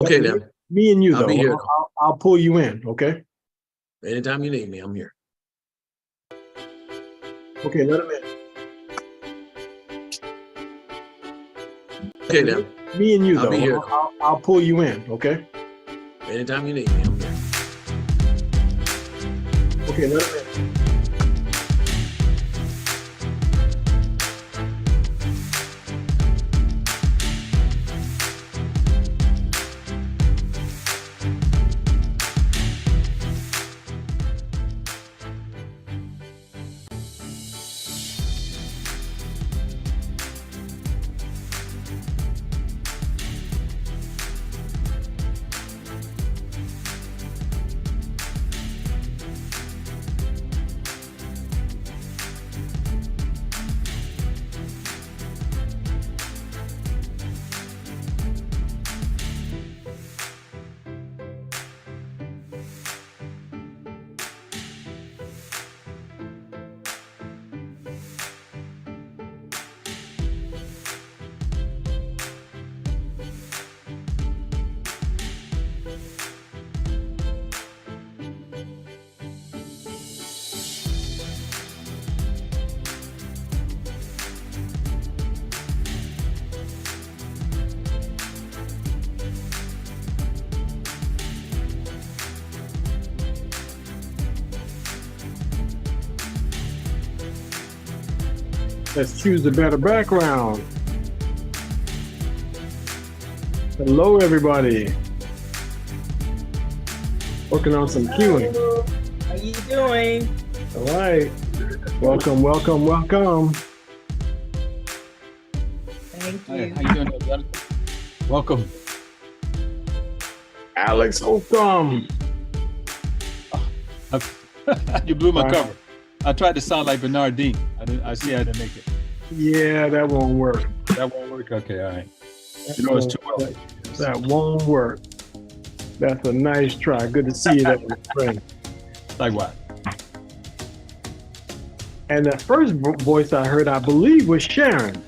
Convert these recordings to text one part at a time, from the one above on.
Okay, then. Me and you, I'll though. be here, I'll pull you in, okay? Anytime you need me, I'm here. Okay, let him in. Okay, then. Me and you, I'll though. be here. I'll pull you in, okay? Anytime you need me, I'm here. Okay, let him in. Let's choose a better background. Hello, everybody. Working on some queuing. How you doing? All right. Welcome, welcome, welcome. Thank you. Hi, how you doing, Jonathan? Welcome. Alex Holcomb. You blew my Wow. cover. I tried to sound like Bernardine. I see I didn't make it. Yeah, that won't work. That won't work? Okay, all right. You know, it's too early. That won't work. That's a nice try. Good to see you there, my friend. Like what? And the first voice I heard, I believe, was Sharon.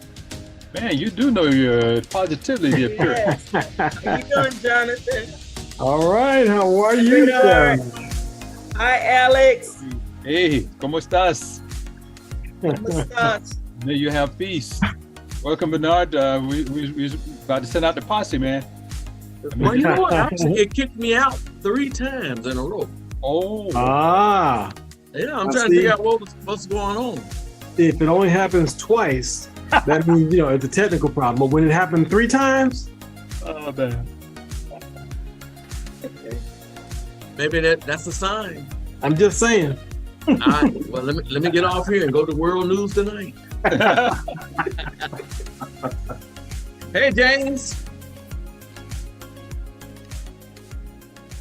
Man, you do know your positively the appearance. Yes. How you doing, Jonathan? All right, how are you, Bernard. Sharon? Hi, Alex. Hey, ¿cómo estás? ¿Cómo estás? May you have peace. Welcome, Bernard. We about to send out the posse, man. Well, you know what? Actually, it kicked me out 3 times in a row. Oh, Ah, Yeah, I'm I trying see. to figure out what's going on. if it only happens twice, that means, it's a technical problem. But when it happened 3 times, oh man. Maybe that's a sign. I'm just saying. All right. Well, let me get off here and go to World News Tonight. Hey, James.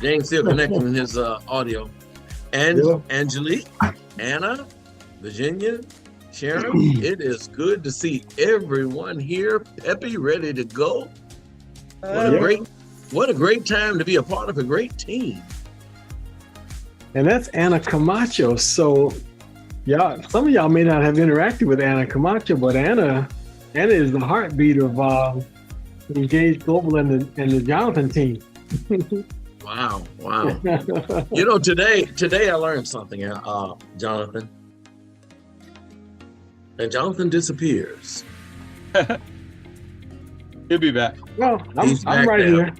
James still connecting his audio. And Yeah. Angelique, Anna, Virginia, Sharon, it is good to see everyone here, peppy, ready to go. What a great time to be a part of a great team. And that's Anna Camacho. So, some of y'all may not have interacted with Anna Camacho, but Anna is the heartbeat of Engage Global and the Jonathan team. Wow. You know, today I learned something, Jonathan. And Jonathan disappears. He'll be back. Well, He's I'm back right now. here.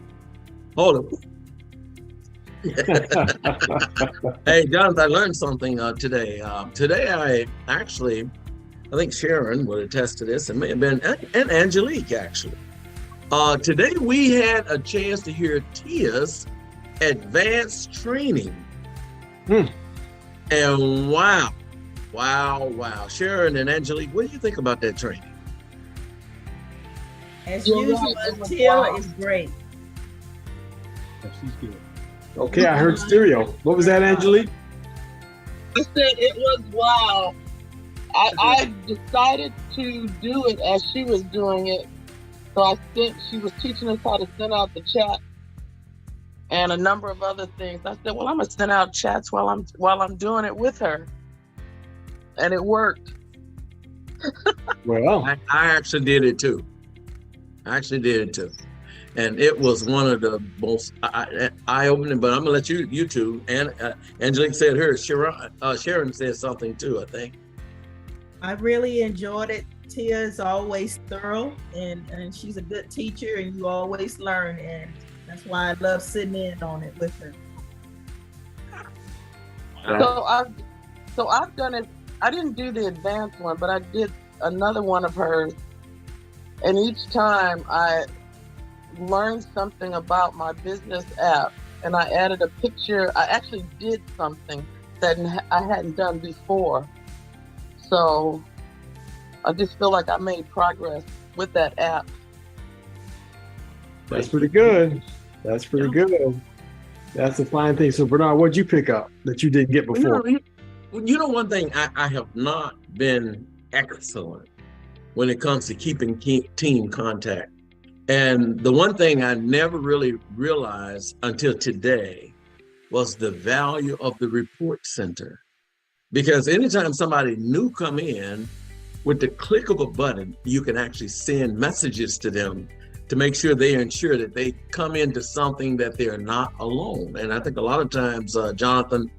Hold on. Hey, Jonathan, I learned something today. Today, I think Sharon would attest to this. It may have been, and Angelique, actually. Today, we had a chance to hear Tia's advanced training. And wow. Sharon and Angelique, what do you think about that training? As usual, Tia is great. Yeah, she's good. Okay, I heard stereo. What was that, Angelique? I said it was wow. I decided to do it as she was doing it. So she was teaching us how to send out the chat and a number of other things. I said, well, I'm gonna send out chats while I'm doing it with her. And it worked. Well, I actually did it too. and it was one of the most eye-opening. But I'm gonna let you two, and Angelique said hers. Sharon said something too, I think. I really enjoyed it. Tia is always thorough, and she's a good teacher, and you always learn, and that's why I love sitting in on it with her. So I've done it. I didn't do the advanced one, but I did another one of hers, and each time I learned something about my business app, and I added a picture. I actually did something that I hadn't done before. So I just feel like I made progress with that app. That's pretty good. That's pretty good. That's a fine thing. So Bernard, what'd you pick up that you didn't get before? One thing I have not been excellent when it comes to keeping team contact. And the one thing I never really realized until today was the value of the report center. Because anytime somebody new come in, with the click of a button, you can actually send messages to them to make sure they ensure that they come into something that they're not alone. And I think a lot of times, Jonathan,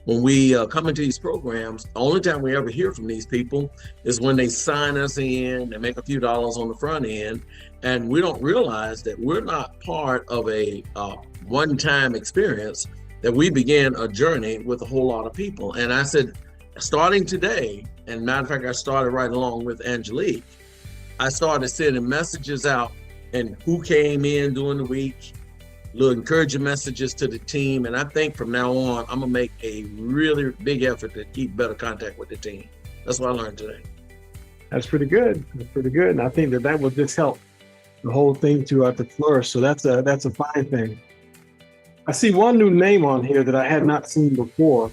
when we come into these programs, the only time we ever hear from these people is when they sign us in and make a few dollars on the front end. And we don't realize that we're not part of a one-time experience, that we began a journey with a whole lot of people. And I said, starting today, and matter of fact, I started right along with Angelique, I started sending messages out and who came in during the week, little encouraging messages to the team. And I think from now on, I'm gonna make a really big effort to keep better contact with the team. That's what I learned today. That's pretty good. That's pretty good. And I think that will just help the whole thing to flourish. So that's a fine thing. I see one new name on here that I had not seen before.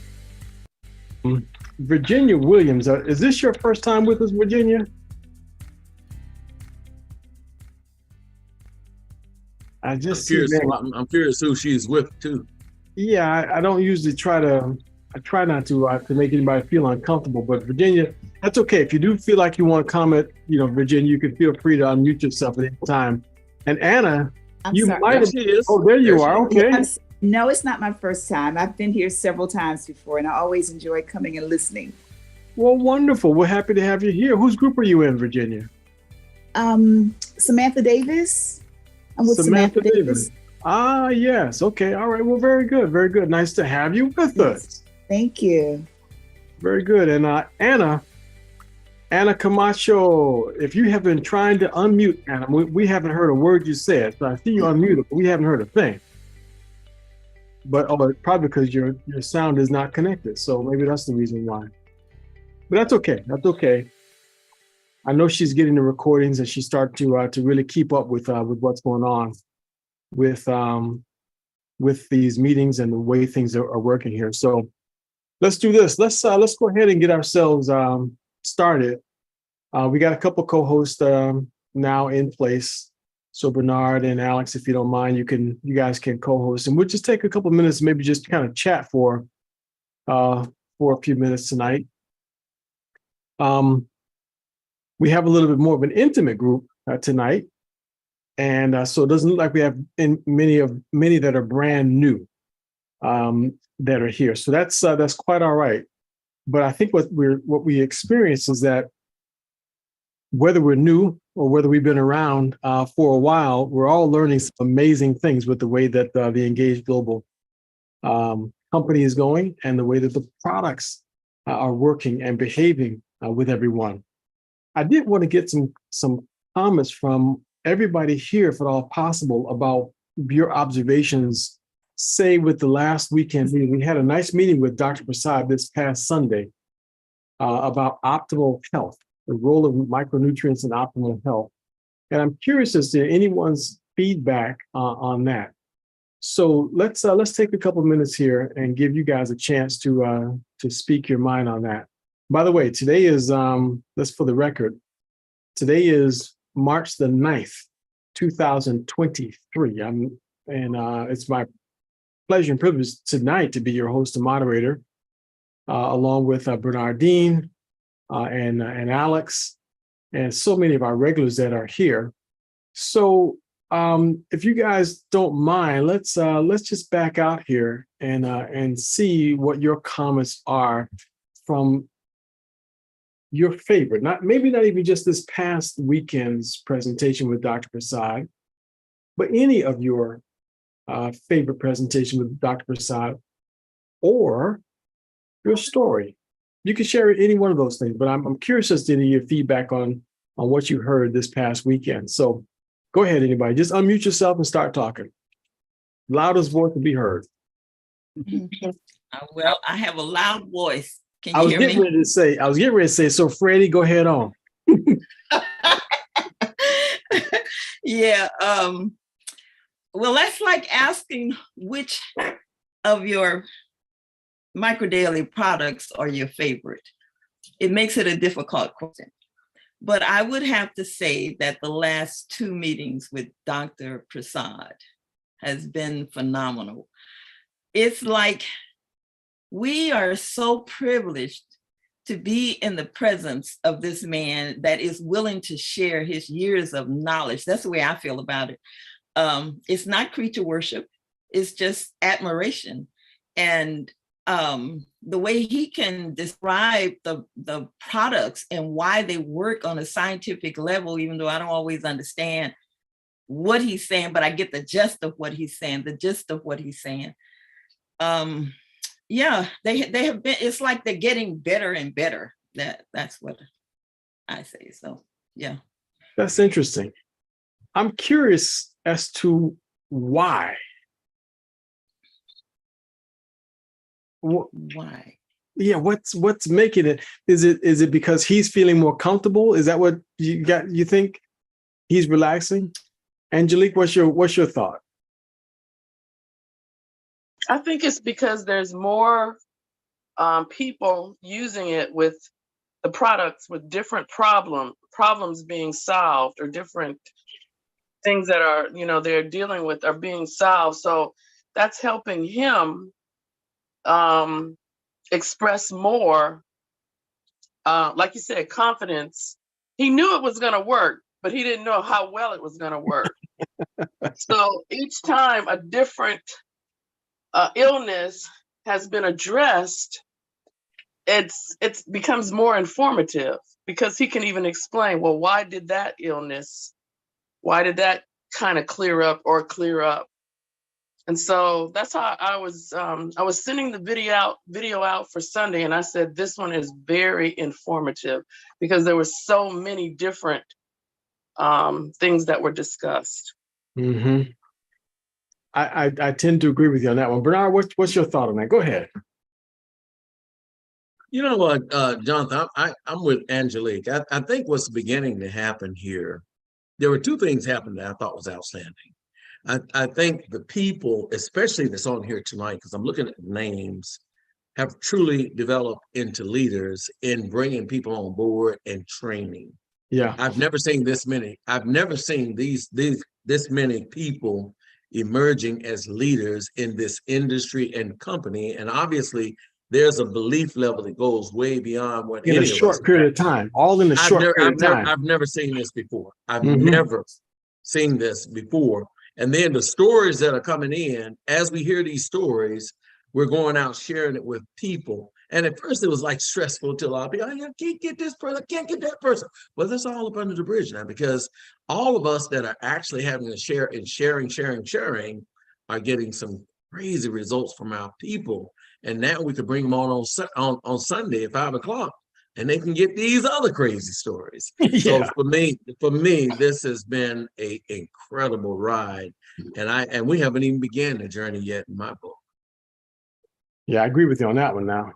Virginia Williams. Is this your first time with us, Virginia? I just I'm curious who she's with too. Yeah, I don't usually try not to make anybody feel uncomfortable, but Virginia, that's okay. If you do feel like you want to comment, Virginia, you can feel free to unmute yourself at any time. And Anna, might have. Oh, there you are. Okay. Yes. No, it's not my first time. I've been here several times before, and I always enjoy coming and listening. Well, wonderful. We're happy to have you here. Whose group are you in, Virginia? Samantha Davis. I'm with Samantha Davis. Ah, yes. Okay. All right. Well, very good. Very good. Nice to have you with us. Thank you. Very good. And Anna Camacho, if you have been trying to unmute, Anna, we haven't heard a word you said. So I see you unmuted, but we haven't heard a thing. But probably because your sound is not connected. So maybe that's the reason why. But that's okay. That's okay. I know she's getting the recordings and she started to really keep up with what's going on with these meetings and the way things are working here. So let's do this. Let's go ahead and get ourselves started. We got a couple co-hosts now in place. So Bernard and Alex, if you don't mind, you guys can co-host, and we'll just take a couple minutes, maybe just kind of chat for a few minutes tonight. We have a little bit more of an intimate group tonight, and so it doesn't look like we have many that are brand new that are here. So that's quite all right. But I think what we experience is that whether we're new or whether we've been around for a while, we're all learning some amazing things with the way that the Engage Global company is going and the way that the products are working and behaving with everyone. I did want to get some comments from everybody here, if at all possible, about your observations. Say with the last weekend meeting, we had a nice meeting with Dr. Prasad this past Sunday about optimal health, the role of micronutrients in optimal health. And I'm curious as to anyone's feedback on that. So let's take a couple minutes here and give you guys a chance to speak your mind on that. By the way, today is, just for the record, today is March the 9th, 2023. It's my pleasure and privilege tonight to be your host and moderator, along with Bernardine and Alex, and so many of our regulars that are here. So If you guys don't mind, let's just back out here and see what your comments are from your favorite, maybe not even just this past weekend's presentation with Dr. Prasad, but any of your favorite presentation with Dr. Prasad or your story. You can share any one of those things, but I'm curious as to your feedback on what you heard this past weekend. So go ahead, anybody. Just unmute yourself and start talking. Loudest voice to be heard. Well, I have a loud voice. Can I you was hear getting me? ready to say, so Freddie, go ahead on. Yeah. Well, that's like asking which of your micro daily products are your favorite. It makes it a difficult question. But I would have to say that the last 2 meetings with Dr. Prasad has been phenomenal. It's like we are so privileged to be in the presence of this man that is willing to share his years of knowledge. That's the way I feel about it. It's not creature worship. It's just admiration. And the way he can describe the products and why they work on a scientific level, even though I don't always understand what he's saying, but I get the gist of what he's saying, Yeah, they have been, it's like they're getting better and better. That's what I say. So, yeah. That's interesting. I'm curious as to why. Why? Yeah, what's making it? Is it because he's feeling more comfortable? Is that what you think? He's relaxing? Angelique, what's your thought? I think it's because there's more people using it with the products with different problems being solved, or different things that are, they're dealing with are being solved. So that's helping him express more, like you said, confidence. He knew it was going to work, but he didn't know how well it was going to work. So each time a different illness has been addressed, it becomes more informative, because he can even explain, well, why did that kind of clear up? And so that's how I was sending the video out for Sunday, and I said this one is very informative, because there were so many different things that were discussed. Mm-hmm. I tend to agree with you on that one. Bernard, what's your thought on that? Go ahead. You know what, Jonathan, I'm with Angelique. I think what's beginning to happen here, there were 2 things happened that I thought was outstanding. I think the people, especially that's on here tonight, because I'm looking at names, have truly developed into leaders in bringing people on board and training. Yeah. I've never seen this many. I've never seen this many people emerging as leaders in this industry and company. And obviously, there's a belief level that goes way beyond what in a short period of time. All in a short period of time. I've never seen this before. I've never seen this before. And then the stories that are coming in, as we hear these stories, we're going out sharing it with people. And at first it was like stressful to a lot of people. I can't get this person, I can't get that person. Well, that's all up under the bridge now, because all of us that are actually having to share and sharing are getting some crazy results from our people. And now we could bring them on Sunday at 5 o'clock, and they can get these other crazy stories. Yeah. So for me, this has been an incredible ride, and we haven't even begun the journey yet in my book. Yeah, I agree with you on that one now.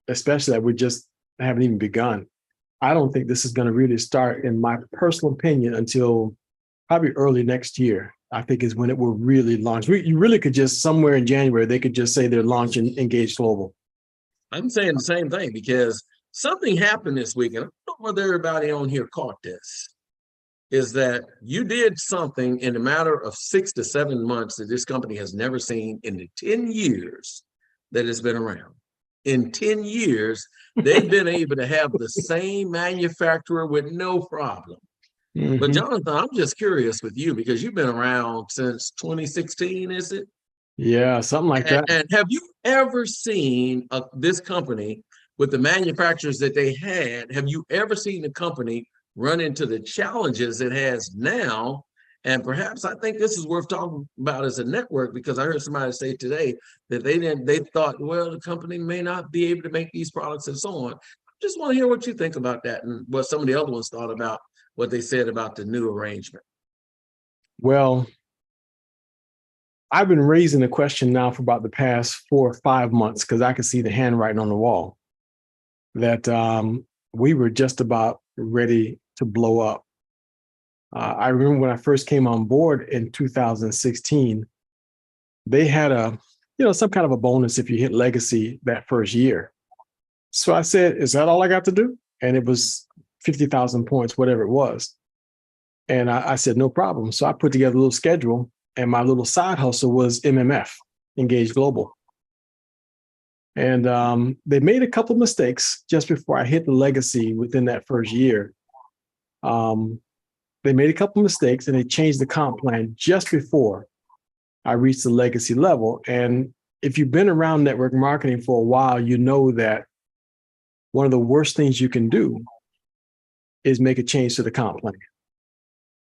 Especially that we just haven't even begun. I don't think this is going to really start, in my personal opinion, until probably early next year. I think is when it will really launch. You really could just, somewhere in January, they could just say they're launching Engage Global. I'm saying the same thing, because something happened this week, and I don't know whether everybody on here caught this, is that you did something in a matter of 6 to 7 months that this company has never seen in the 10 years that it's been around. In 10 years, they've been able to have the same manufacturer with no problem. But Mhm. Jonathan, I'm just curious with you because you've been around since 2016, is it? Yeah, something like that. And have you ever seen this company with the manufacturers that they had? Have you ever seen the company run into the challenges it has now? And perhaps I think this is worth talking about as a network because I heard somebody say today that they thought, well, the company may not be able to make these products and so on. I just want to hear what you think about that and what some of the other ones thought about what they said about the new arrangement. Well, I've been raising the question now for about the past 4 or 5 months because I could see the handwriting on the wall that we were just about ready to blow up. I remember when I first came on board in 2016, they had some kind of a bonus if you hit legacy that first year. So I said, is that all I got to do? And it was 50,000 points, whatever it was. And I said, no problem. So I put together a little schedule, and my little side hustle was MMF, Engage Global. And they made a couple of mistakes just before I hit the legacy within that first year. They made a couple of mistakes and they changed the comp plan just before I reached the legacy level. And if you've been around network marketing for a while, you know that one of the worst things you can do is make a change to the comp plan.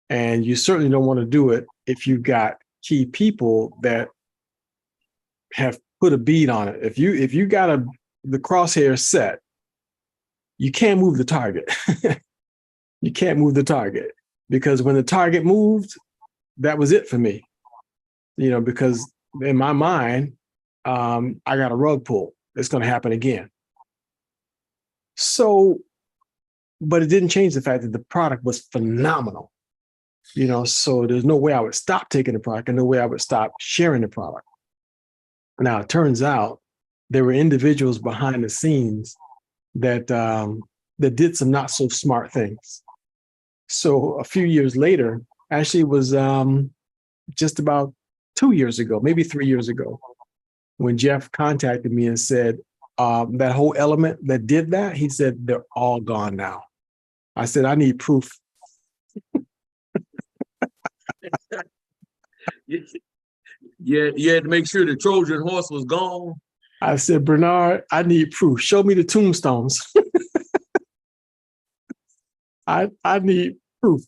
And you certainly don't want to do it if you've got key people that have put a bead on it. If you got the crosshair set, you can't move the target. You can't move the target because when the target moved, that was it for me. Because in my mind, I got a rug pull. It's going to happen again. So, but it didn't change the fact that the product was phenomenal. So there's no way I would stop taking the product and no way I would stop sharing the product. Now, it turns out there were individuals behind the scenes that did some not so smart things. So a few years later, actually it was just about 2 years ago, maybe 3 years ago, when Jeff contacted me and said, that whole element that did that, he said, they're all gone now. I said, I need proof. You had to make sure the Trojan horse was gone. I said, Bernard, I need proof. Show me the tombstones. I need proof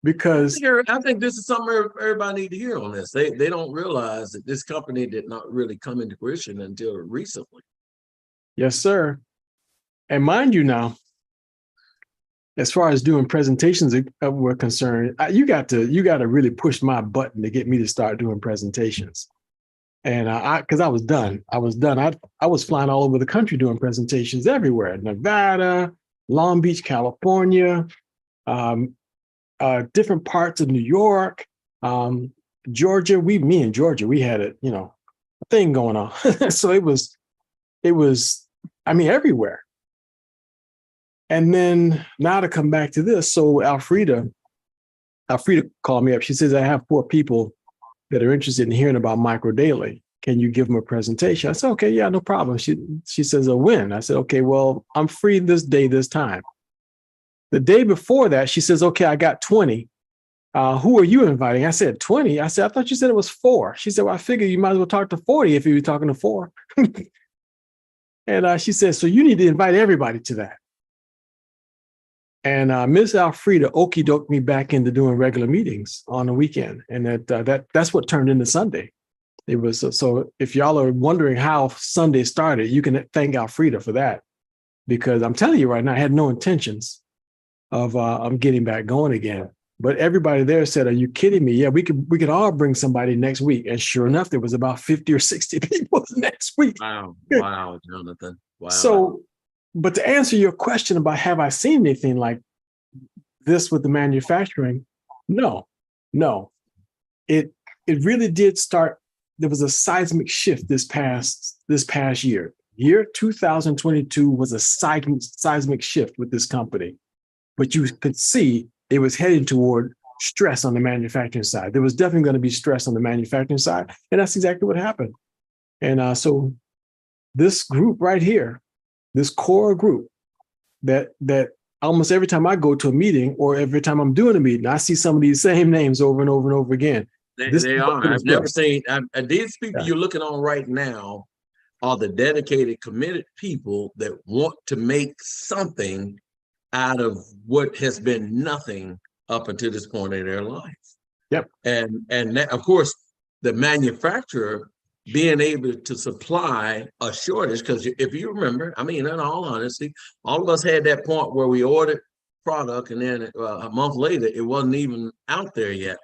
because I think this is something everybody need to hear on this. They don't realize that this company did not really come into fruition until recently. Yes, sir. And mind you now, as far as doing presentations were concerned, you got to really push my button to get me to start doing presentations. And because I was done. I was flying all over the country doing presentations everywhere: Nevada, Long Beach, California, different parts of New York, Georgia. Me and Georgia, we had a thing going on. So it was, everywhere. And then now to come back to this, so Alfreda called me up. She says, I have 4 people that are interested in hearing about Micro Daily. Can you give them a presentation? I said, okay, yeah, no problem. She says, when? I said, okay, well, I'm free this day, this time. The day before that, she says, okay, I got 20. Who are you inviting? I said, 20? I said, I thought you said it was 4. She said, well, I figured you might as well talk to 40 if you were talking to 4. And she said, so you need to invite everybody to that. And Miss Alfreda okey-doked me back into doing regular meetings on the weekend. And that's what turned into Sunday. It was so if y'all are wondering how Sunday started, you can thank Alfreda for that. Because I'm telling you right now, I had no intentions of getting back going again. But everybody there said, are you kidding me? Yeah, we could all bring somebody next week. And sure enough, there was about 50 or 60 people next week. Wow, Jonathan. Wow. So, but to answer your question about have I seen anything like this with the manufacturing? No. It really did start. There was a seismic shift this past year. Year 2022 was a seismic shift with this company. But you could see it was heading toward stress on the manufacturing side. There was definitely going to be stress on the manufacturing side. And that's exactly what happened. And so this group right here, this core group that almost every time I go to a meeting or every time I'm doing a meeting, I see some of these same names over and over and over again. They are. I've never seen, these people Yeah. you're looking on right now are the dedicated, committed people that want to make something out of what has been nothing up until this point in their life. Yep. And that, of course, the manufacturer being able to supply a shortage, because if you remember, I mean, in all honesty, all of us had that point where we ordered product and then a month later, it wasn't even out there yet.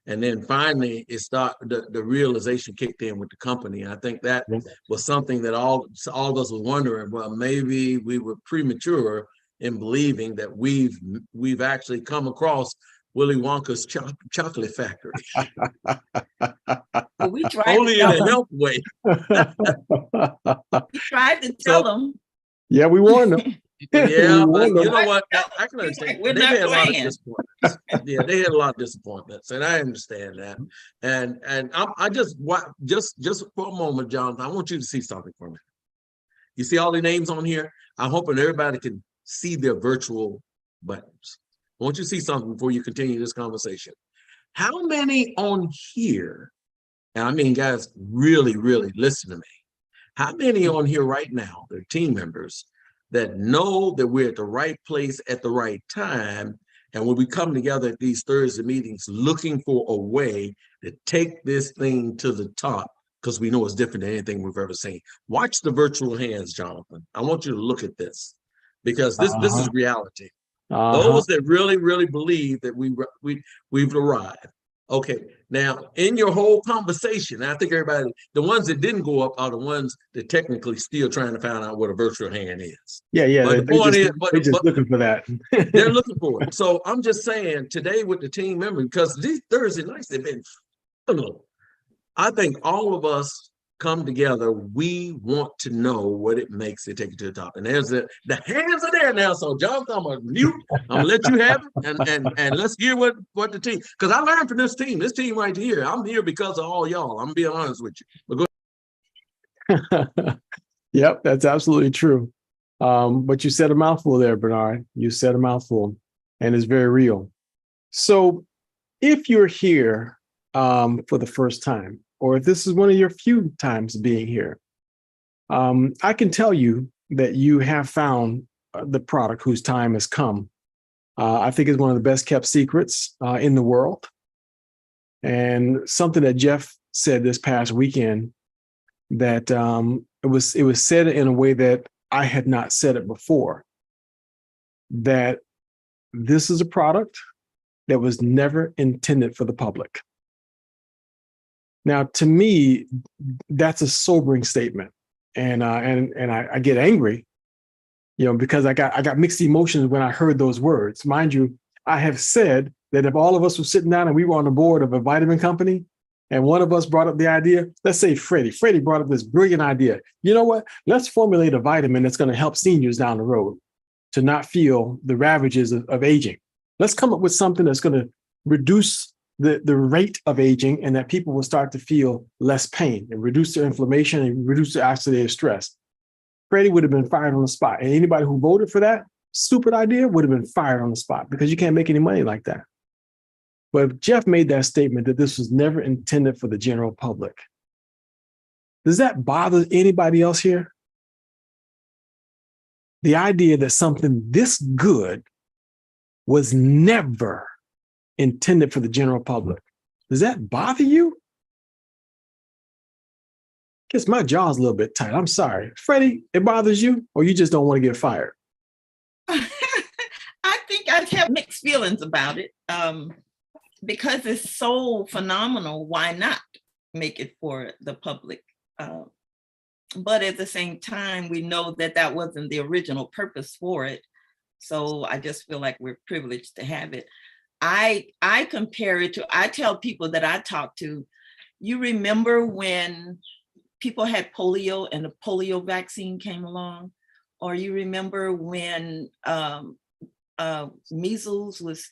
And then finally, the realization kicked in with the company. And I think that was something that all of us were wondering, well, maybe we were premature in believing that we've actually come across Willy Wonka's chocolate factory. Well, we tried Only to in tell a them. health way. We tried to tell them. Yeah, we warned them. Yeah, We but warned you them. know what? I can understand. We're They've not had a lot of playing. disappointments. Yeah, they had a lot of disappointments, and I understand that. And I just for a moment, Jonathan, I want you to see something for me. You see all the names on here? I'm hoping everybody can see their virtual buttons. I want you to see something before you continue this conversation. How many on here, and I mean, guys, really, really listen to me. How many on here right now, they're team members, that know that we're at the right place at the right time, and when we come together at these Thursday meetings looking for a way to take this thing to the top, because we know it's different than anything we've ever seen. Watch the virtual hands, Jonathan. I want you to look at this, because this is reality. Those that really, really believe that we've arrived. Okay, now in your whole conversation, I think everybody, the ones that didn't go up are the ones that technically still trying to find out what a virtual hand is. Yeah. But the point is, They're just looking for that. they're looking for it. So I'm just saying today with the team members, because these Thursday nights, they've been phenomenal. I think all of us come together. We want to know what it makes to take it to the top. And there's the hands are there now. So Jonathan, I'm gonna mute. I'm gonna let you have it, and let's hear what the team. Because I learned from this team right here. I'm here because of all y'all. I'm being honest with you. But go Yep, that's absolutely true. But you said a mouthful there, Bernard. You said a mouthful, and it's very real. So if you're here for the first time, or if this is one of your few times being here, I can tell you that you have found the product whose time has come. I think it's one of the best kept secrets in the world. And something that Jeff said this past weekend, that it was said in a way that I had not said it before, that this is a product that was never intended for the public. Now, to me, that's a sobering statement, and I get angry, because I got mixed emotions when I heard those words. Mind you, I have said that if all of us were sitting down and we were on the board of a vitamin company, and one of us brought up the idea, let's say Freddie brought up this brilliant idea. You know what? Let's formulate a vitamin that's going to help seniors down the road to not feel the ravages of aging. Let's come up with something that's going to reduce the rate of aging, and that people will start to feel less pain and reduce their inflammation and reduce their oxidative stress. Freddie would have been fired on the spot. And anybody who voted for that stupid idea would have been fired on the spot, because you can't make any money like that. But Jeff made that statement that this was never intended for the general public. Does that bother anybody else here? The idea that something this good was never intended for the general public. Does that bother you? Guess my jaw's a little bit tight. I'm sorry. Freddie, it bothers you, or you just don't want to get fired? I think I have mixed feelings about it. Because it's so phenomenal, why not make it for the public? But at the same time, we know that wasn't the original purpose for it. So I just feel like we're privileged to have it. I compare it to, I tell people that I talk to, you remember when people had polio and the polio vaccine came along? Or you remember when measles was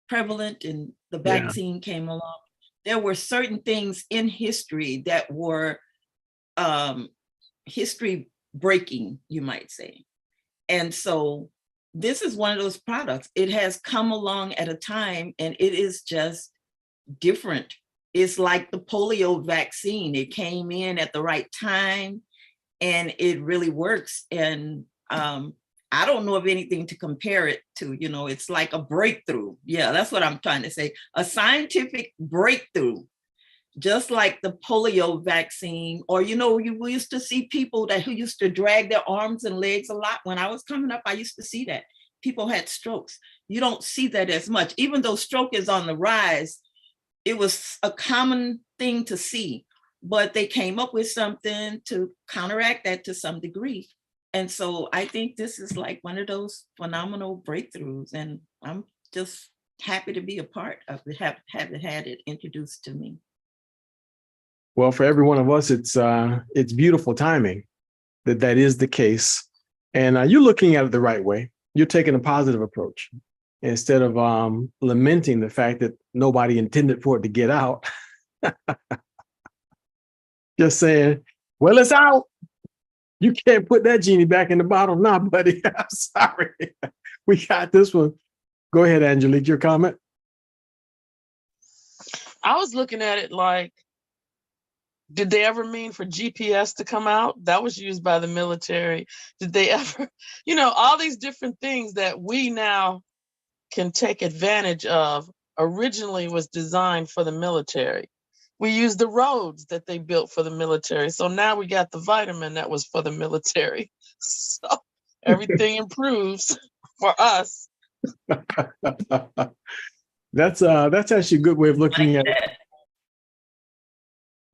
prevalent and the vaccine came along? There were certain things in history that were history breaking, you might say. And so this is one of those products. It has come along at a time and it is just different. It's like the polio vaccine. It came in at the right time and it really works. And I don't know of anything to compare it to. You know, it's like a breakthrough. Yeah, that's what I'm trying to say. A scientific breakthrough, just like the polio vaccine. Or, you know, we used to see people who used to drag their arms and legs a lot. When I was coming up, I used to see that. People had strokes. You don't see that as much. Even though stroke is on the rise, it was a common thing to see. But they came up with something to counteract that to some degree. And so I think this is like one of those phenomenal breakthroughs. And I'm just happy to be a part of it, have had it introduced to me. Well, for every one of us, it's beautiful timing that is the case. And you're looking at it the right way. You're taking a positive approach instead of lamenting the fact that nobody intended for it to get out. Just saying, well, it's out. You can't put that genie back in the bottle now, buddy. I'm sorry. We got this one. Go ahead, Angelique, your comment. I was looking at it like, did they ever mean for GPS to come out? That was used by the military. Did they ever, all these different things that we now can take advantage of originally was designed for the military. We used the roads that they built for the military. So now we got the vitamin that was for the military. So everything improves for us. That's actually a good way of looking at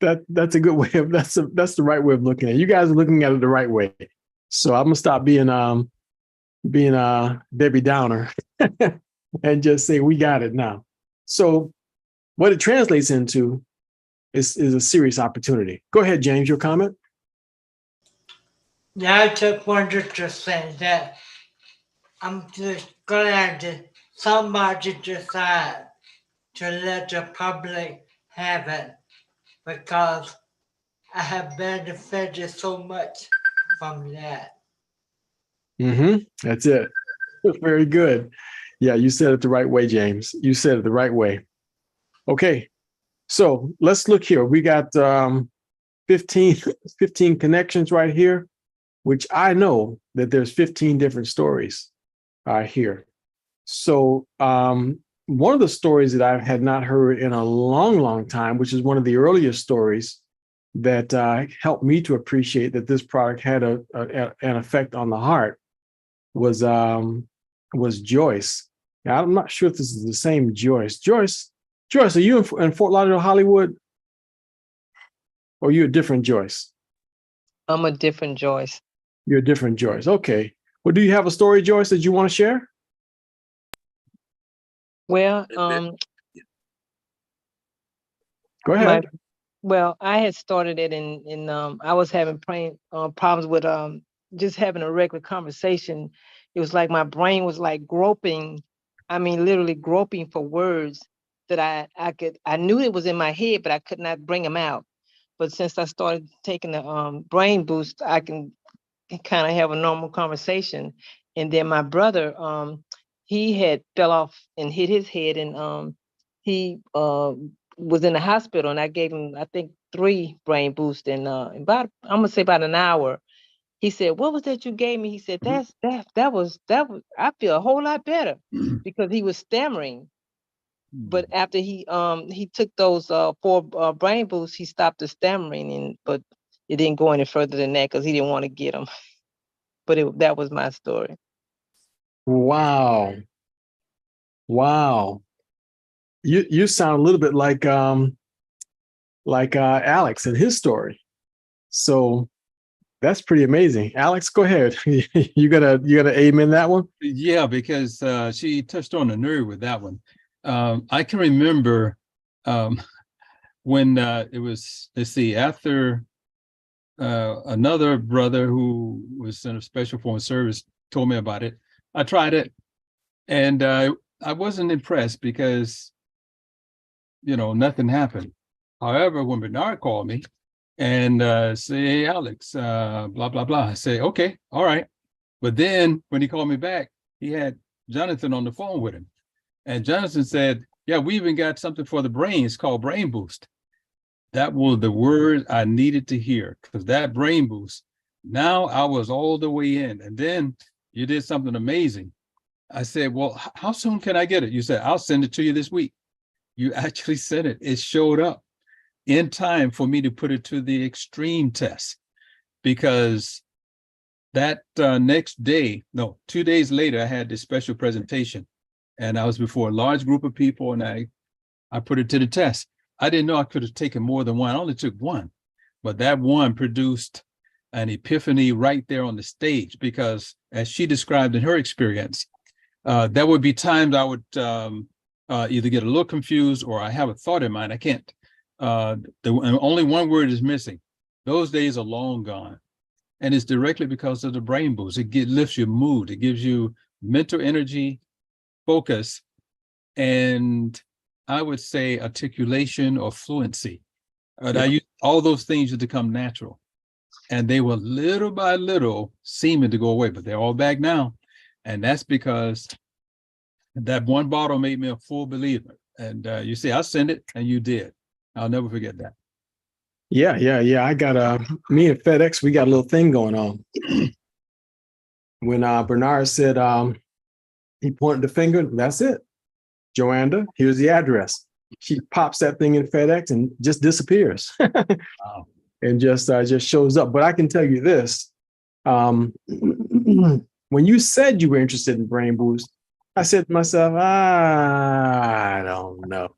it. That's a good way of that's the right way of looking at it. You guys are looking at it the right way. So I'm gonna stop being Debbie Downer and just say we got it now. So what it translates into is a serious opportunity. Go ahead, James, your comment. Yeah, I just wanted to say that I'm just glad that somebody decided to let the public have it, because I have benefited so much from that. That's it. Very good. Yeah, you said it the right way, James. You said it the right way. Okay, so let's look here. We got 15 connections right here, which I know that there's 15 different stories here. So one of the stories that I had not heard in a long, long time, which is one of the earliest stories that helped me to appreciate that this product had an effect on the heart, was Joyce. Now, I'm not sure if this is the same Joyce. Joyce, are you in Fort Lauderdale, Hollywood? Or are you a different Joyce? I'm a different Joyce. You're a different Joyce. Okay. Well, do you have a story, Joyce, that you want to share? Well, Go ahead. I had started it in I was having problems with just having a regular conversation. It was like my brain was like groping. I mean, literally groping for words that I knew it was in my head, but I could not bring them out. But since I started taking the brain boost, I can kind of have a normal conversation. And then my brother, he had fell off and hit his head, and he was in the hospital, and I gave him, I think, 3 brain boosts in about an hour. He said, "What was that you gave me?" He said, that was I feel a whole lot better, because he was stammering. But after he took those 4 brain boosts, he stopped the stammering, but it didn't go any further than that because he didn't want to get them. But that was my story. Wow. You sound a little bit like Alex and his story. So that's pretty amazing. Alex, go ahead. You gotta amen that one? Yeah, because she touched on the nerve with that one. I can remember when it was, after another brother who was in a special form of service told me about it. I tried it, and I wasn't impressed because, nothing happened. However, when Bernard called me and say, "Hey, Alex, blah, blah, blah," I say, "Okay, all right." But then when he called me back, he had Jonathan on the phone with him. And Jonathan said, yeah, we even got something for the brain. It's called Brain Boost. That was the word I needed to hear, because that Brain Boost, now I was all the way in. And then you did something amazing. I said, well, how soon can I get it? You said, I'll send it to you this week. You actually sent it. It showed up in time for me to put it to the extreme test, because that next day, no, 2 days later, I had this special presentation, and I was before a large group of people, and I put it to the test. I didn't know I could have taken more than one. I only took one, but that one produced an epiphany right there on the stage, because as she described in her experience, there would be times I would either get a little confused or I have a thought in mind. I can't, only one word is missing. Those days are long gone. And it's directly because of the Brain Boost. It lifts your mood. It gives you mental energy, focus, and I would say articulation or fluency. All those things to become natural. And they were little by little seeming to go away, but they're all back now. And that's because that one bottle made me a full believer. And you see, I sent it and you did. I'll never forget that. Yeah. I got me and FedEx, we got a little thing going on. When Bernard said he pointed the finger, that's it. Joanda, here's the address. She pops that thing in FedEx and just disappears. Wow. And just shows up. But I can tell you this. When you said you were interested in Brain Boost, I said to myself, I don't know.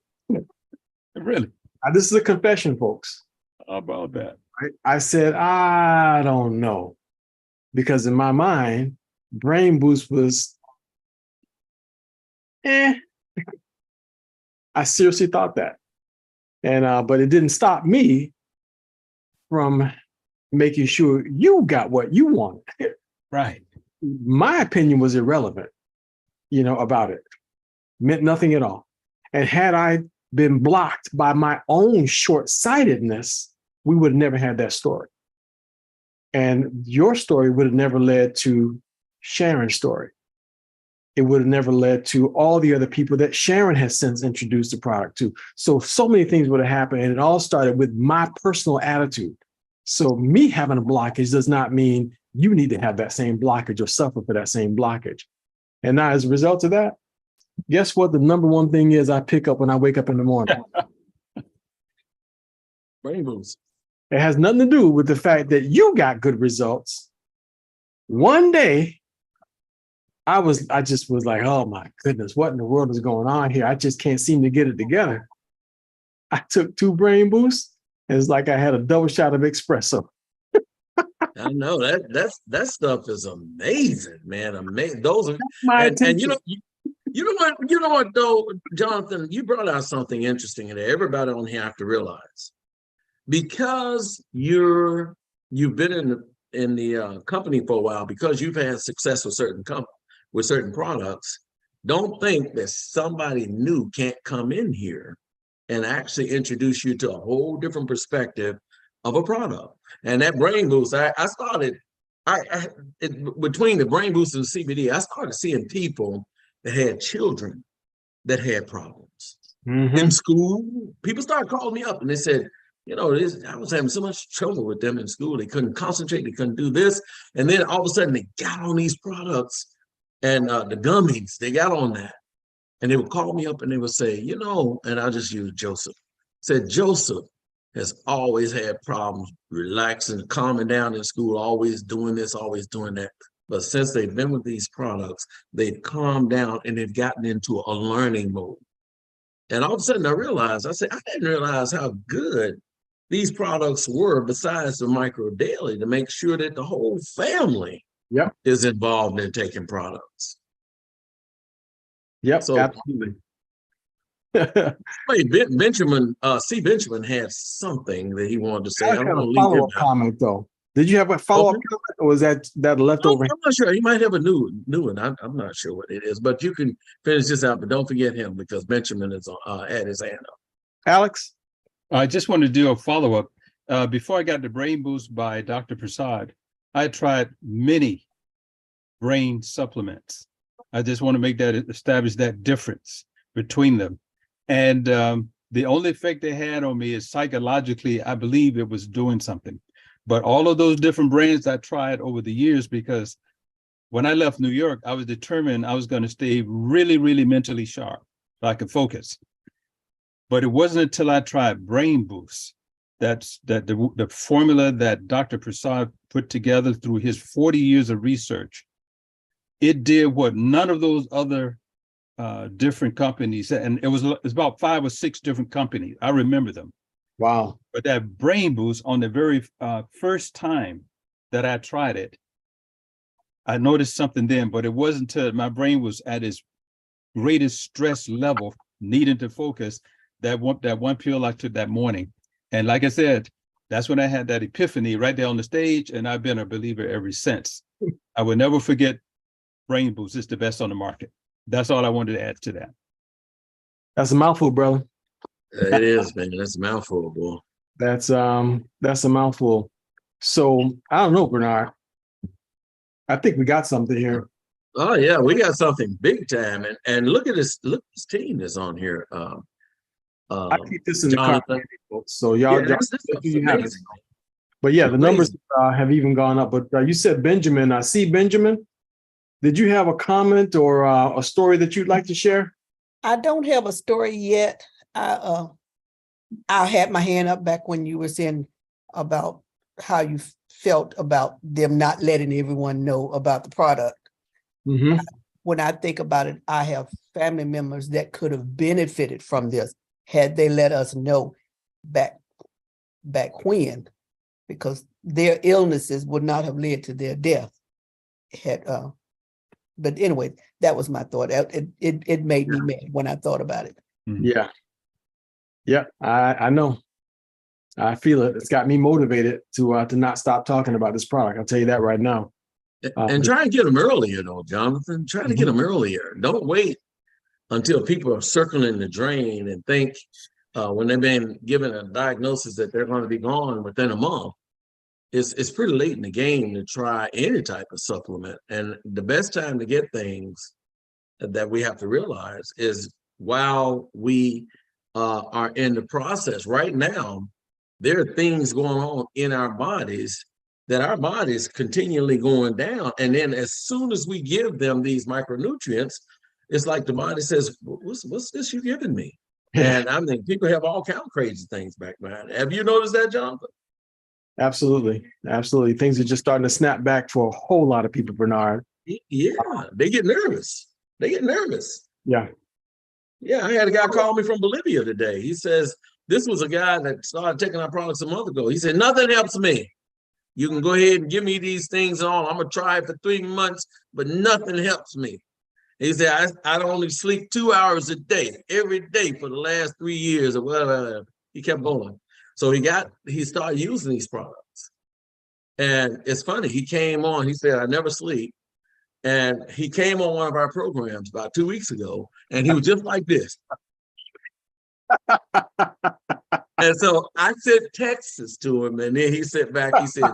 Really? This is a confession, folks. How about that? I said, I don't know. Because in my mind, Brain Boost was, I seriously thought that. And but it didn't stop me from making sure you got what you wanted. Right. My opinion was irrelevant, about it. Meant nothing at all. And had I been blocked by my own short-sightedness, we would have never had that story. And your story would have never led to Sharon's story. It would have never led to all the other people that Sharon has since introduced the product to. So many things would have happened. And it all started with my personal attitude. So me having a blockage does not mean you need to have that same blockage or suffer for that same blockage. And now as a result of that, guess what the number one thing is I pick up when I wake up in the morning? Brain Boost. It has nothing to do with the fact that you got good results. One day, I just was like, oh my goodness, what in the world is going on here? I just can't seem to get it together. I took 2 Brain Boosts, and it's like I had a double shot of espresso. I know that stuff is amazing, man. Amazing. Those are My and attention. you know what though, Jonathan, you brought out something interesting that everybody on here have to realize. Because you've been in the company for a while, because you've had success with certain products, don't think that somebody new can't come in here and actually introduce you to a whole different perspective of a product. And that Brain Boost, I started, between the Brain Boost and the CBD, I started seeing people that had children that had problems. In school. People started calling me up and they said, I was having so much trouble with them in school. They couldn't concentrate. They couldn't do this. And then all of a sudden they got on these products and the gummies, they got on that. And they would call me up and they would say, and I'll just use Joseph. Said, Joseph has always had problems relaxing, calming down in school, always doing this, always doing that. But since they've been with these products, they've calmed down and they've gotten into a learning mode. And all of a sudden I realized, I didn't realize how good these products were, besides the Micro Daily, to make sure that the whole family is involved in taking products. Yep, So, absolutely. Benjamin had something that he wanted to say. I have a follow-up comment though. Did you have a follow-up comment, or was that leftover? I'm not sure. He might have a new one. I'm not sure what it is, but you can finish this out. But don't forget him, because Benjamin is at his hand up. Alex? I just wanted to do a follow-up. Before I got the Brain Boost by Dr. Prasad, I tried many brain supplements. I just want to make that establish that difference between them. And the only effect they had on me is psychologically, I believe it was doing something. But all of those different brands I tried over the years, because when I left New York, I was determined I was going to stay really, really mentally sharp, so I could focus. But it wasn't until I tried Brain Boost that the formula that Dr. Prasad put together through his 40 years of research, it did what none of those other different companies, and it's about 5 or 6 different companies. I remember them. Wow. But that Brain Boost, on the very first time that I tried it, I noticed something then, but it wasn't until my brain was at its greatest stress level, needing to focus, that one pill I took that morning. And like I said, that's when I had that epiphany right there on the stage, and I've been a believer ever since. I will never forget Brain Boost. It's the best on the market. That's all I wanted to add to that. That's a mouthful, brother. It is, man. That's a mouthful, boy. That's a mouthful. So I don't know, Bernard. I think we got something here. Oh yeah, we got something big time, and look at this team that's on here. I keep this in the car, Jonathan. folks. So y'all, Yeah, this you is have it. amazing. But yeah, the Amazing. numbers have even gone up. But you said Benjamin. I see Benjamin. Did you have a comment or a story that you'd like to share? I don't have a story yet. I had my hand up back when you were saying about how you felt about them not letting everyone know about the product. Mm-hmm. When I think about it, I have family members that could have benefited from this had they let us know back when, because their illnesses would not have led to their death. But anyway, that was my thought. It made me mad when I thought about it. Yeah. Yeah, I know. I feel it. It's got me motivated to not stop talking about this product. I'll tell you that right now. And try and get them earlier, though, Jonathan. Try to get them earlier. Don't wait until people are circling the drain and think when they've been given a diagnosis that they're going to be gone within a month. It's pretty late in the game to try any type of supplement. And the best time to get things that we have to realize is while we are in the process right now, there are things going on in our bodies that our bodies continually going down. And then as soon as we give them these micronutrients, it's like the body says, what's this you're giving me? And I mean, people have all kinds of crazy things back behind it. Have you noticed that, Jonathan? Absolutely. Absolutely. Things are just starting to snap back for a whole lot of people, Bernard. Yeah, they get nervous. Yeah. Yeah, I had a guy call me from Bolivia today. He says, this was a guy that started taking our products a month ago. He said, nothing helps me. You can go ahead and give me these things and all. I'm going to try it for 3 months, but nothing helps me. He said, I only sleep 2 hours a day, every day for the last 3 years or whatever. He kept going. So he started using these products. And it's funny, he came on, he said, I never sleep. And he came on one of our programs about 2 weeks ago, and he was just like this. And so I sent texts to him, and then he sent back, he said,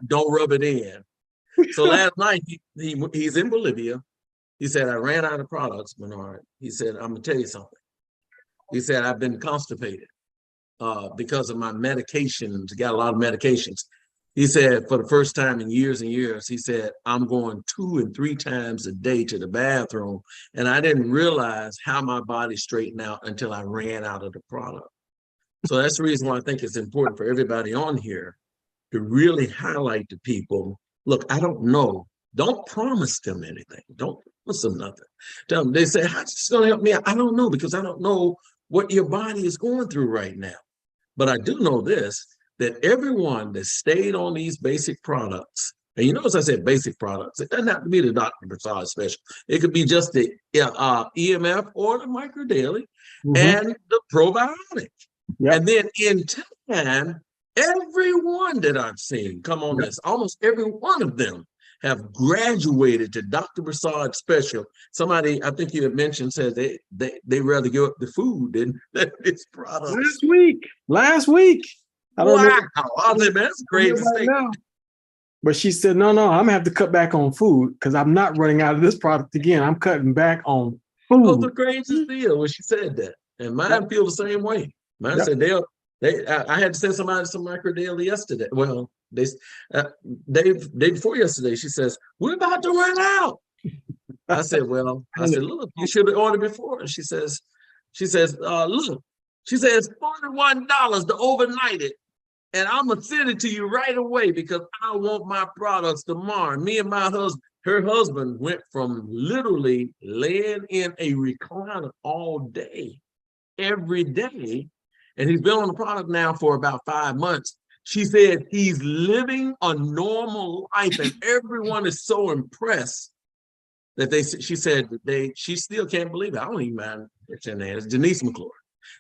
don't rub it in. So last night, he's in Bolivia. He said, I ran out of products, Bernard. He said, I'm gonna tell you something. He said, I've been constipated because of my medications, got a lot of medications. He said, for the first time in years and years, he said, I'm going 2 and 3 times a day to the bathroom. And I didn't realize how my body straightened out until I ran out of the product. So that's the reason why I think it's important for everybody on here to really highlight to people, look, I don't know. Don't promise them anything. Don't promise them nothing. Tell them, they say, how's this gonna help me? I don't know, because I don't know what your body is going through right now. But I do know this, that everyone that stayed on these basic products, and you notice I said basic products, it doesn't have to be the Dr. Prasad special. It could be just the EMF or the Micro Daily and the probiotic. Yep. And then in time, everyone that I've seen come on this, almost every one of them have graduated to Dr. Prasad special. Somebody, I think you had mentioned, said they rather give up the food than this product. Last week. I don't know. Wow, man, that's a great statement. But she said, no, I'm gonna have to cut back on food because I'm not running out of this product again. I'm cutting back on That was the food. craziest deal when she said that. And mine Yep. feel the same way. Mine Yep. said I had to send somebody some micro daily yesterday. Well, day before yesterday, she says, we're about to run out. I said, look, you should have ordered before. And she says, look, she says $41 to overnight it. And I'm gonna send it to you right away because I want my products tomorrow. Me and my husband, her husband went from literally laying in a recliner all day, every day. And he's been on the product now for about 5 months. She said he's living a normal life, and everyone is so impressed that she still can't believe it. I don't even mind it's in there. It's Denise McClure.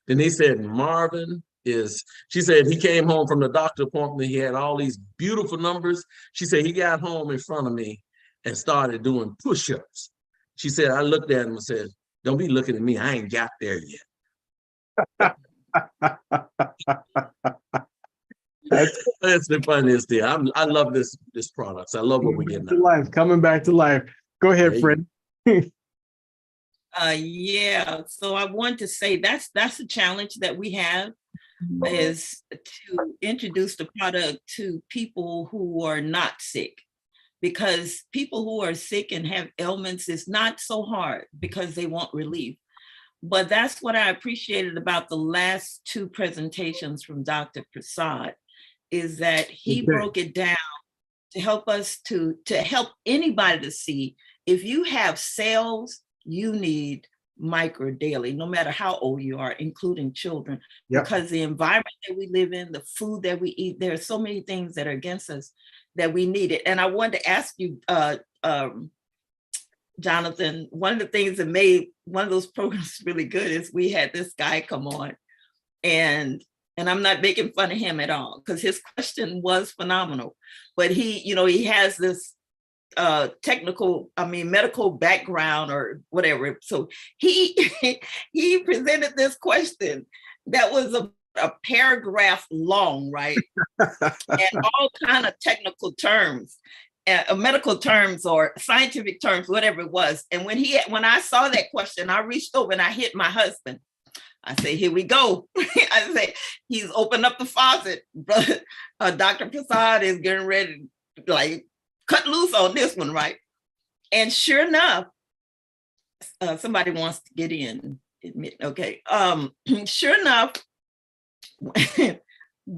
Denise said Marvin she said he came home from the doctor appointment. He had all these beautiful numbers. She said he got home in front of me and started doing push-ups. She said, I looked at him and said, don't be looking at me. I ain't got there yet. That's the funniest thing. I love this product. I love what we're getting out. Coming back to life. Go ahead, Fred. Yeah. So I want to say that's a challenge that we have, is to introduce the product to people who are not sick, because people who are sick and have ailments is not so hard because they want relief. But that's what I appreciated about the last 2 presentations from Dr. Prasad, is that he broke it down to help us to help anybody to see, if you have cells, you need micro daily, no matter how old you are, including children. Yep. Because the environment that we live in, the food that we eat, there are so many things that are against us that we need it. And I wanted to ask you, Jonathan, one of the things that made one of those programs really good is we had this guy come on, and I'm not making fun of him at all, because his question was phenomenal. But he has this medical background or whatever. So he presented this question that was a paragraph long, right? And all kind of technical terms, medical terms or scientific terms, whatever it was. And when I saw that question, I reached over and I hit my husband. I say, here we go. I say, he's opened up the faucet. Brother, Dr. Prasad is getting ready to cut loose on this one, right? And sure enough, somebody wants to get in. Okay. Sure enough, Dr.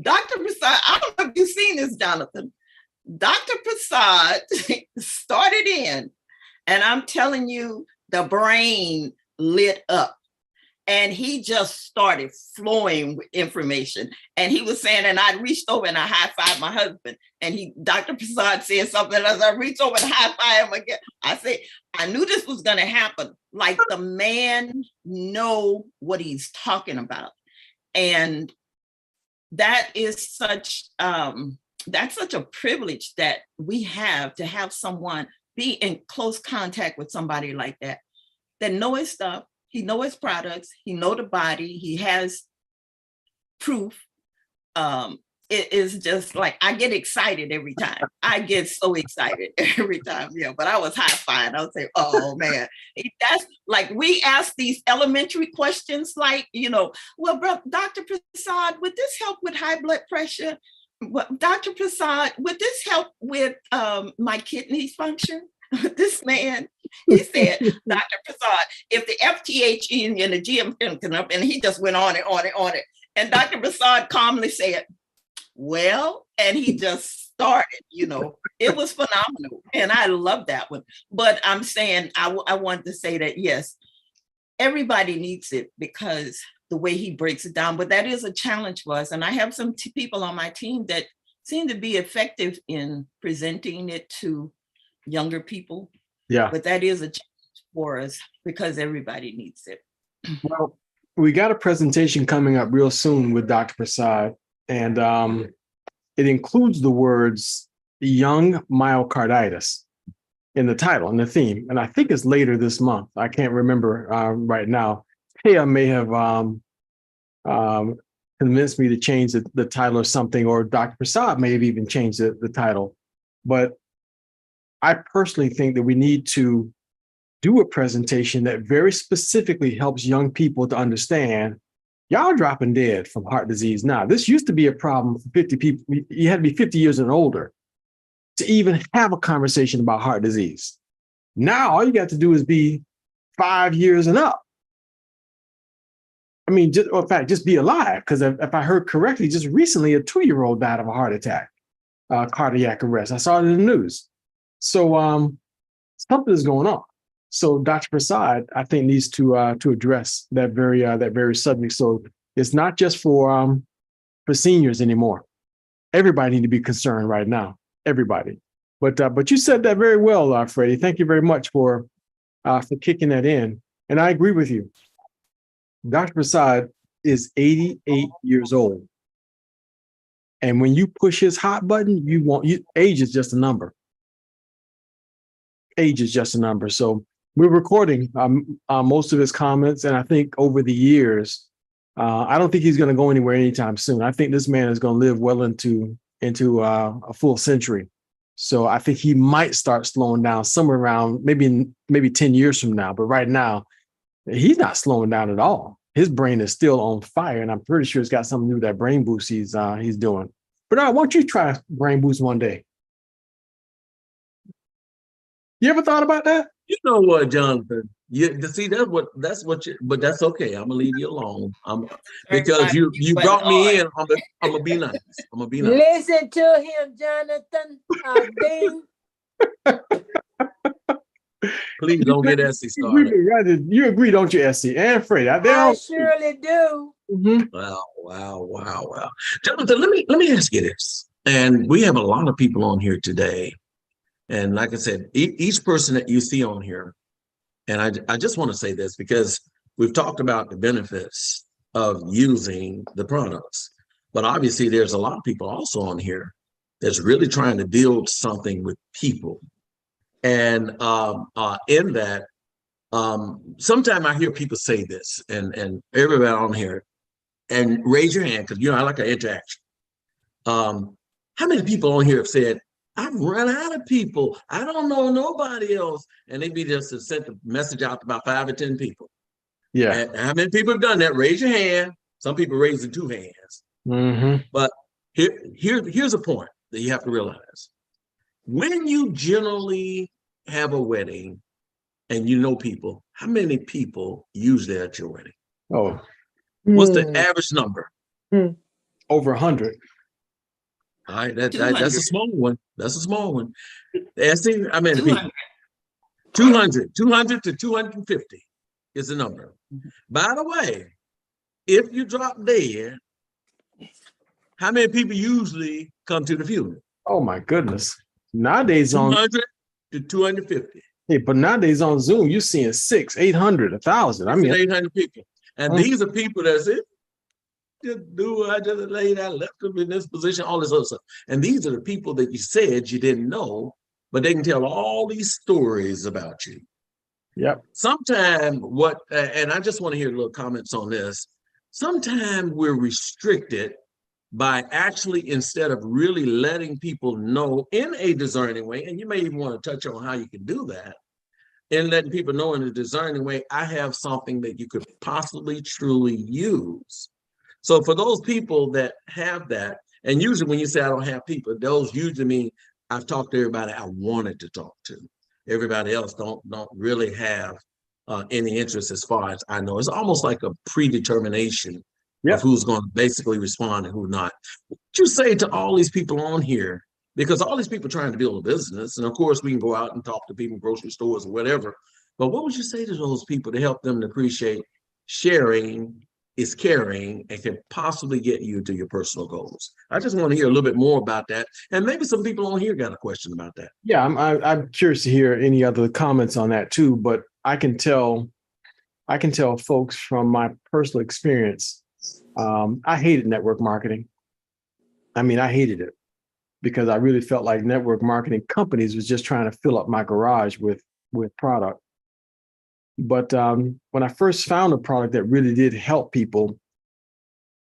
Prasad, I don't know if you've seen this, Jonathan. Dr. Prasad started in, and I'm telling you, the brain lit up. And he just started flowing with information. And he was saying, and I reached over and I high-fived my husband. And Dr. Prasad said something, as I reached over and high-fived him again. I said, I knew this was gonna happen. Like, the man know what he's talking about. And that is such a privilege that we have, to have someone be in close contact with somebody like that know his stuff. He know his products, he know the body, he has proof. It is just like, I get excited every time. I get so excited every time. Yeah, but I was high-fiving. I would say, oh man, that's like, we ask these elementary questions like, well, bro, Dr. Prasad, would this help with high blood pressure? Dr. Prasad, would this help with my kidney function? This man, he said, Dr. Prasad, if the FTHE and the GM come up, and he just went on and on and on it. And Dr. Prasad calmly said, well, and he just started, it was phenomenal. And I love that one. But I'm saying, I wanted to say that, yes, everybody needs it because the way he breaks it down, but that is a challenge for us. And I have some people on my team that seem to be effective in presenting it to younger people. Yeah. But that is a challenge for us because everybody needs it. Well, we got a presentation coming up real soon with Dr. Prasad, and it includes the words young myocarditis in the title and the theme. And I think it's later this month. I can't remember right now. Taya may have convinced me to change the title or something, or Dr. Prasad may have even changed the title. But I personally think that we need to do a presentation that very specifically helps young people to understand y'all dropping dead from heart disease now. This used to be a problem for 50 people. You had to be 50 years and older to even have a conversation about heart disease. Now, all you got to do is be 5 years and up. I mean, just, or in fact, just be alive. Because if I heard correctly, just recently, a 2-year-old died of a heart attack, cardiac arrest. I saw it in the news. So something is going on. So Dr. Prasad, I think, needs to address that very subject. So it's not just for seniors anymore. Everybody needs to be concerned right now. Everybody. But you said that very well, Freddie. Thank you very much for kicking that in. And I agree with you. Dr. Prasad is 88 years old. And when you push his hot button, age is just a number. Age is just a number. So we're recording most of his comments. And I think over the years, I don't think he's going to go anywhere anytime soon. I think this man is going to live well into a full century. So I think he might start slowing down somewhere around maybe 10 years from now. But right now, he's not slowing down at all. His brain is still on fire. And I'm pretty sure it's got something to do with that brain boost he's doing. But why don't you try brain boost one day? You ever thought about that? You know what, Jonathan? See, but that's okay. I'm gonna leave you alone. Because you brought me in. I'm gonna be nice. I'm gonna be nice. Listen to him, Jonathan. Please don't get Essie started. You agree, don't you, Essie and Freddie? I surely do. Mm-hmm. Wow. Jonathan, let me ask you this. And we have a lot of people on here today. And like I said, each person that you see on here, and I just want to say this because we've talked about the benefits of using the products, but obviously there's a lot of people also on here that's really trying to build something with people. And in that, sometimes I hear people say this, and everybody on here, and raise your hand because I like an interaction. How many people on here have said, I've run out of people. I don't know nobody else. And they be just to send the message out to about 5 or 10 people. Yeah. And how many people have done that? Raise your hand. Some people raising 2 hands. Mm-hmm. But here's a point that you have to realize. When you generally have a wedding and you know people, how many people usually at your wedding? Oh. What's the average number? Over 100. All right, that's a small one. That's a small one. Essie, how many people? 200 to 250 is the number. By the way, if you drop dead, how many people usually come to the funeral? Oh my goodness. Nowadays 200 to 250. Hey, but nowadays on Zoom, you're seeing 600, 800, 1,000. I mean, 800 people. And these are people that said, I just laid out, left them in this position, all this other stuff. And these are the people that you said you didn't know, but they can tell all these stories about you. Yep. Sometimes and I just want to hear little comments on this. Sometimes we're restricted by actually, instead of really letting people know in a discerning way, and you may even want to touch on how you can do that, and letting people know in a discerning way, I have something that you could possibly truly use. So for those people that have that, and usually when you say I don't have people, those usually mean I've talked to everybody I wanted to talk to. Everybody else don't really have any interest as far as I know. It's almost like a predetermination of who's going to basically respond and who not. What you say to all these people on here, because all these people trying to build a business, and of course we can go out and talk to people in grocery stores or whatever, but what would you say to those people to help them to appreciate sharing is caring and can possibly get you to your personal goals? I just want to hear a little bit more about that. And maybe some people on here got a question about that. Yeah, I'm curious to hear any other comments on that too, but I can tell folks from my personal experience, I hated network marketing. I mean, I hated it because I really felt like network marketing companies was just trying to fill up my garage with product. But when I first found a product that really did help people,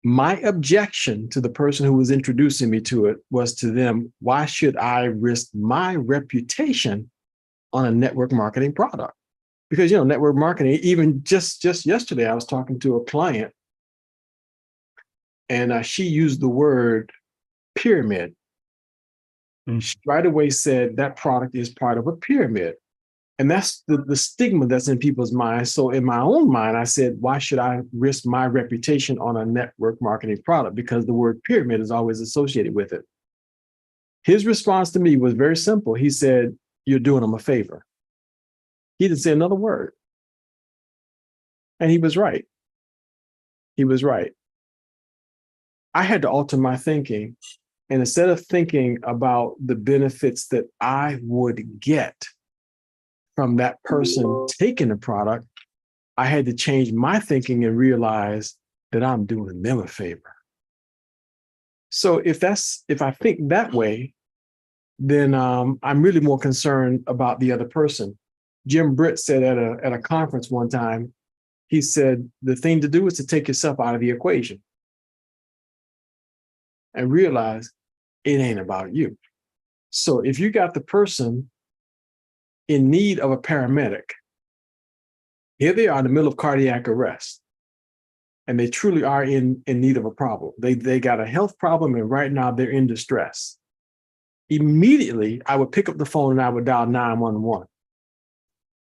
My objection to the person who was introducing me to it was to them, why should I risk my reputation on a network marketing product? Because, you know, network marketing, even just yesterday, I was talking to a client and she used the word pyramid. She right away said that product is part of a pyramid. And that's the stigma that's in people's minds. So in my own mind, I said, why should I risk my reputation on a network marketing product? Because the word pyramid is always associated with it. His response to me was very simple. He said, you're doing them a favor. He didn't say another word. And he was right. He was right. I had to alter my thinking. And instead of thinking about the benefits that I would get from that person taking the product, I had to change my thinking and realize that I'm doing them a favor. So if I think that way, then I'm really more concerned about the other person. Jim Britt said at a conference one time, he said, the thing to do is to take yourself out of the equation and realize it ain't about you. So if you got the person in need of a paramedic, here they are in the middle of cardiac arrest, and they truly are in need of a problem. They got a health problem, and right now they're in distress. Immediately, I would pick up the phone and I would dial 911.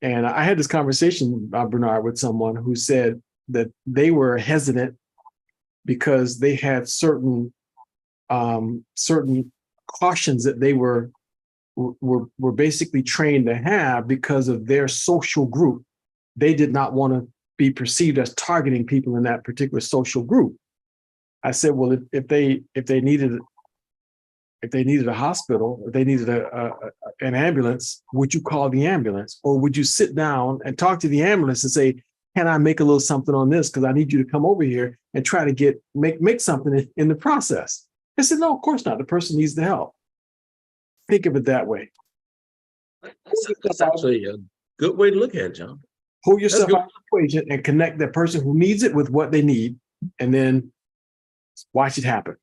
And I had this conversation, Bernard, with someone who said that they were hesitant because they had certain cautions that they were basically trained to have because of their social group. They did not want to be perceived as targeting people in that particular social group. I said, well, if they needed a hospital, if they needed an ambulance, would you call the ambulance, or would you sit down and talk to the ambulance and say, can I make a little something on this? Because I need you to come over here and try to make something in the process. I said, no, of course not. The person needs the help. Think of it that way. That's actually a good way to look at it, John. Pull yourself out of the equation and connect that person who needs it with what they need, and then watch it happen.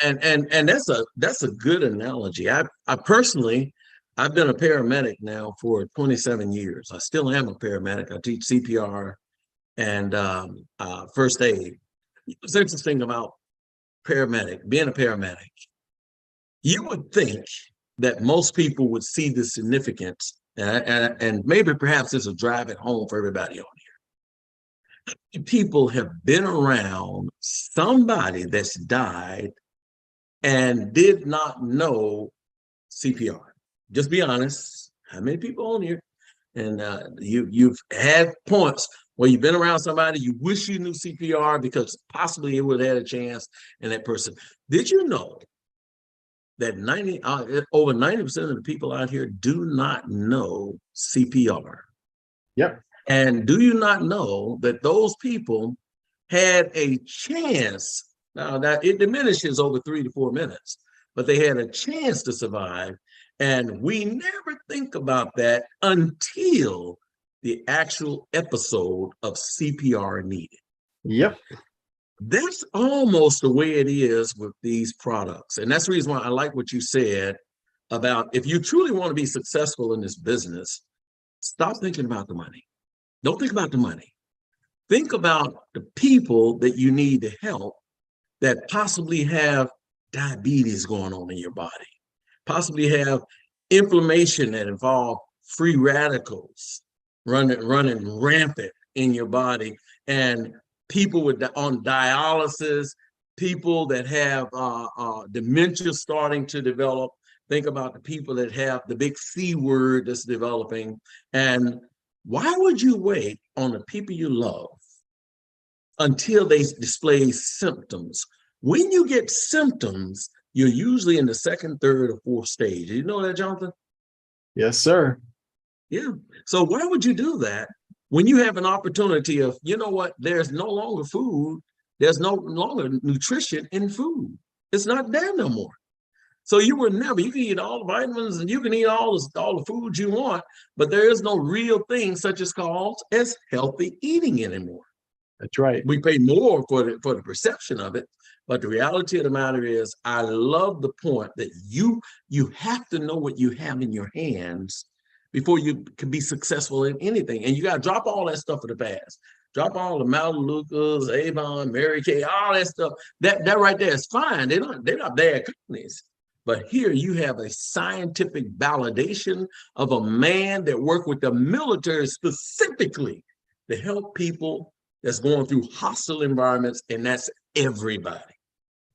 And that's a good analogy. I personally, I've been a paramedic now for 27 years. I still am a paramedic. I teach CPR and first aid. What's interesting about being a paramedic, you would think that most people would see the significance, and maybe perhaps this will drive it home for everybody on here. People have been around somebody that's died and did not know CPR. Just be honest. How many people on here? And you've had points where you've been around somebody, you wish you knew CPR because possibly it would have had a chance in that person. Did you know that over 90% of the people out here do not know CPR? Yep. And do you not know that those people had a chance? Now that it diminishes over 3 to 4 minutes, but they had a chance to survive. And we never think about that until the actual episode of CPR needed. Yep. That's almost the way it is with these products. And that's the reason why I like what you said about if you truly want to be successful in this business, stop thinking about the money. Don't think about the money. Think about the people that you need to help that possibly have diabetes going on in your body, possibly have inflammation that involve free radicals running rampant in your body, and people on dialysis, people that have dementia starting to develop. Think about the people that have the big C word that's developing. And why would you wait on the people you love until they display symptoms? When you get symptoms, you're usually in the second, third, or fourth stage. You know that, Jonathan? Yes, sir. Yeah. So why would you do that when you have an opportunity of, you know what, there's no longer food, there's no longer nutrition in food. It's not there no more. So you can eat all the vitamins and you can eat all the foods you want, but there is no real thing such as called as healthy eating anymore. That's right. We pay more for the perception of it, but the reality of the matter is, I love the point that you have to know what you have in your hands before you can be successful in anything. And you got to drop all that stuff in the past. Drop all the Melaleucas, Avon, Mary Kay, all that stuff. That right there is fine. They're not bad companies. But here you have a scientific validation of a man that worked with the military specifically to help people that's going through hostile environments, and that's everybody.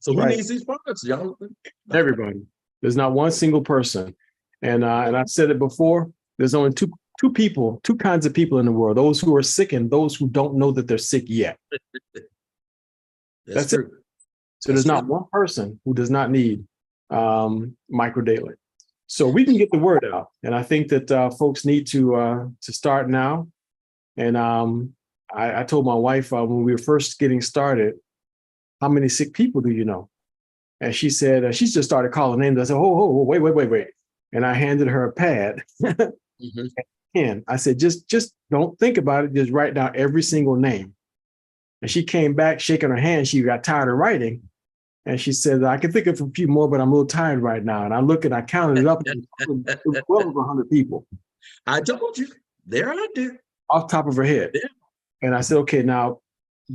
So who needs these products, Jonathan? Everybody. There's not one single person. And I've said it before, there's only two kinds of people in the world, those who are sick and those who don't know that they're sick yet. That's true. It. So there's not one person who does not need Micro Daily. So we can get the word out. And I think that folks need to start now. And I told my wife when we were first getting started, how many sick people do you know? And she said, she just started calling names. I said, oh, wait. And I handed her a pad. Mm-hmm. And I said, just don't think about it. Just write down every single name. And she came back shaking her hand. She got tired of writing. And she said, I can think of a few more, but I'm a little tired right now. And I counted it up. It was well over 100 people. I told you, they're out there. Off the top of her head. Yeah. And I said, okay, now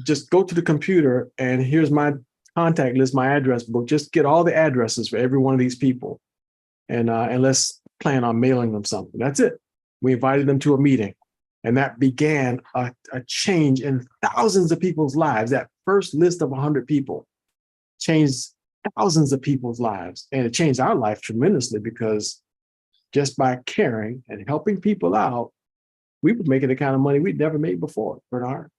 just go to the computer and here's my contact list, my address book. Just get all the addresses for every one of these people. And let's plan on mailing them something. That's it. We invited them to a meeting. And that began a change in thousands of people's lives. That first list of 100 people changed thousands of people's lives. And it changed our life tremendously because just by caring and helping people out, we were making the kind of money we'd never made before, Bernard.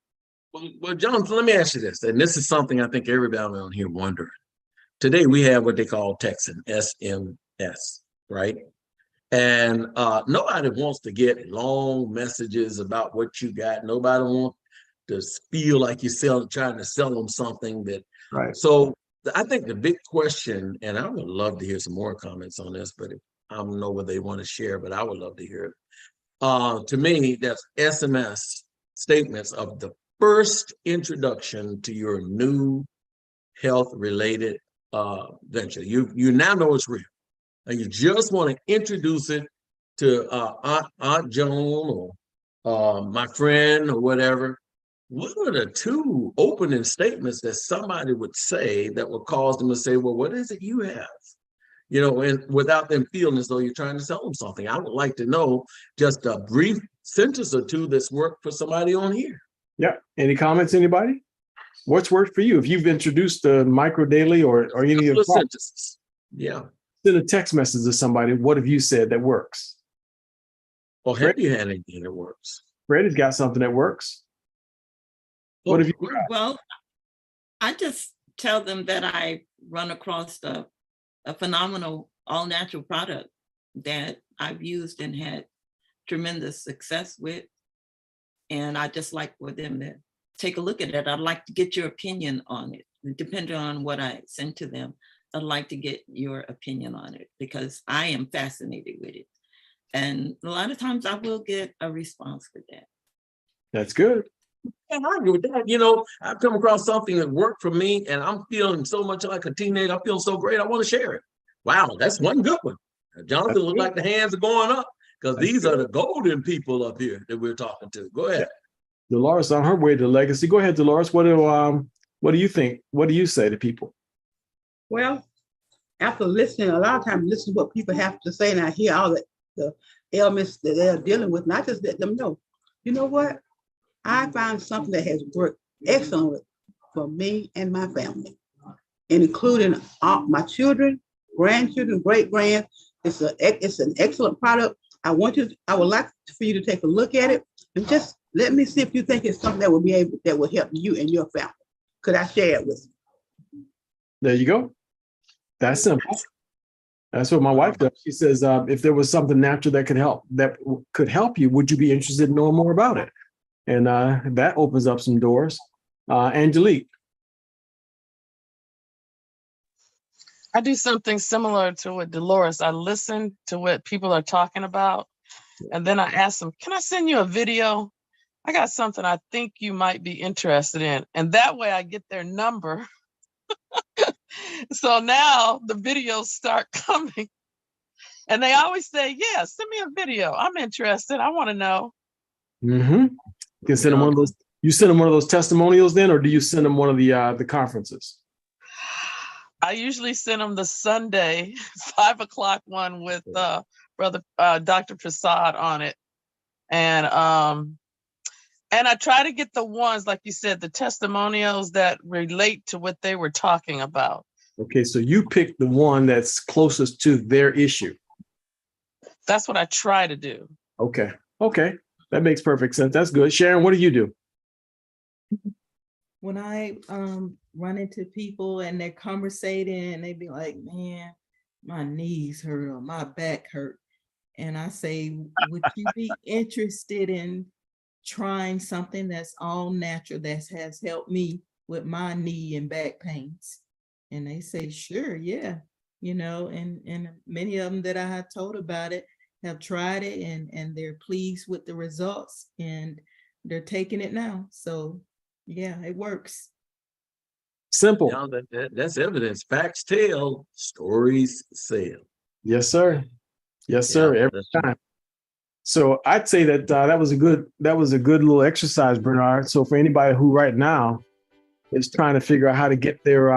Well, Jonathan, let me ask you this. And this is something I think everybody on here wondering. Today, we have what they call texting, SMS, right? And nobody wants to get long messages about what you got. Nobody wants to feel like you're trying to sell them something that. Right. So I think the big question, and I would love to hear some more comments on this, but I don't know what they want to share, but I would love to hear it. To me, that's SMS statements of the first introduction to your new health-related venture. You now know it's real, and you just want to introduce it to Aunt Joan or my friend or whatever. What are the two opening statements that somebody would say that would cause them to say, well, what is it you have? You know, and without them feeling as though you're trying to sell them something. I would like to know just a brief sentence or two that's worked for somebody on here. Yeah. Any comments, anybody? What's worked for you? If you've introduced the Micro Daily or any of the sentences. Yeah. Send a text message to somebody. What have you said that works? Well, have you had anything that works? Freddie's got something that works. What have you got? Well, I just tell them that I run across a phenomenal all-natural product that I've used and had tremendous success with. And I just like for them to take a look at it. I'd like to get your opinion on it. Depending on what I send to them, I'd like to get your opinion on it because I am fascinated with it. And a lot of times I will get a response for that. That's good. And I agree with that. You know, I've come across something that worked for me and I'm feeling so much like a teenager. I feel so great. I want to share it. Wow, that's one good one. Jonathan looked like the hands are going up because these are the golden people up here that we're talking to. Go ahead. Dolores on her way to legacy. Go ahead, Dolores. What do you think? What do you say to people? Well, after listening, a lot of times listen to what people have to say and I hear all the ailments that they're dealing with, and I just let them know, you know what? I found something that has worked excellent for me and my family, including all my children, grandchildren, great-grand. It's an excellent product. I would like for you to take a look at it and just let me see if you think it's something that will help you and your family. Could I share it with you? There you go. That's simple. That's what my wife does. She says, if there was something natural that could help you, would you be interested in knowing more about it? And that opens up some doors. Angelique. I do something similar to what Dolores. I listen to what people are talking about. And then I ask them, can I send you a video? I got something I think you might be interested in. And that way I get their number. So now the videos start coming. And they always say, yeah, send me a video. I'm interested. I want to know. Mm-hmm. You can send them one of those. You send them one of those testimonials then, or do you send them one of the conferences? I usually send them the Sunday 5 o'clock one with brother Dr. Prasad on it. And I try to get the ones, like you said, the testimonials that relate to what they were talking about. Okay, so you pick the one that's closest to their issue. That's what I try to do. Okay. That makes perfect sense. That's good. Sharon, what do you do? When I run into people and they're conversating and they be like, man, my knees hurt or my back hurt. And I say, would you be interested in trying something that's all natural that has helped me with my knee and back pains? And they say, sure, yeah. You know, and many of them that I have told about it have tried it and they're pleased with the results and they're taking it now. So yeah, it works. Simple. That's evidence. Facts tell, stories sell. Yes, sir. Yes, sir. Yeah, every time. So I'd say that that was a good little exercise, Bernard. So for anybody who right now is trying to figure out how to get their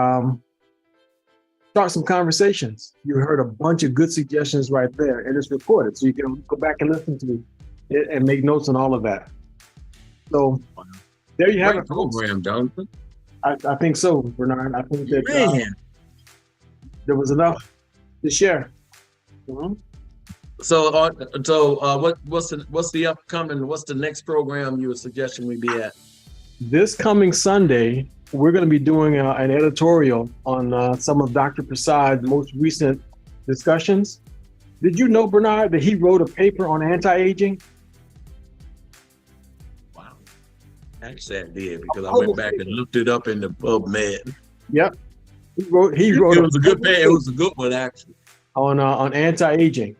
start some conversations, you heard a bunch of good suggestions right there, and it's recorded, so you can go back and listen to it and make notes on all of that. So there you have it. Program, Jonathan. I think so, Bernard. I think that there was enough to share. Mm-hmm. So what's the next program you were suggesting we be at? This coming Sunday, we're going to be doing an editorial on some of Dr. Prasad's most recent discussions. Did you know, Bernard, that he wrote a paper on anti-aging? Wow. Actually, I did, because I went back and looked it up in the PubMed. Yep. He wrote it was a good paper. It was a good one, actually. On anti-aging.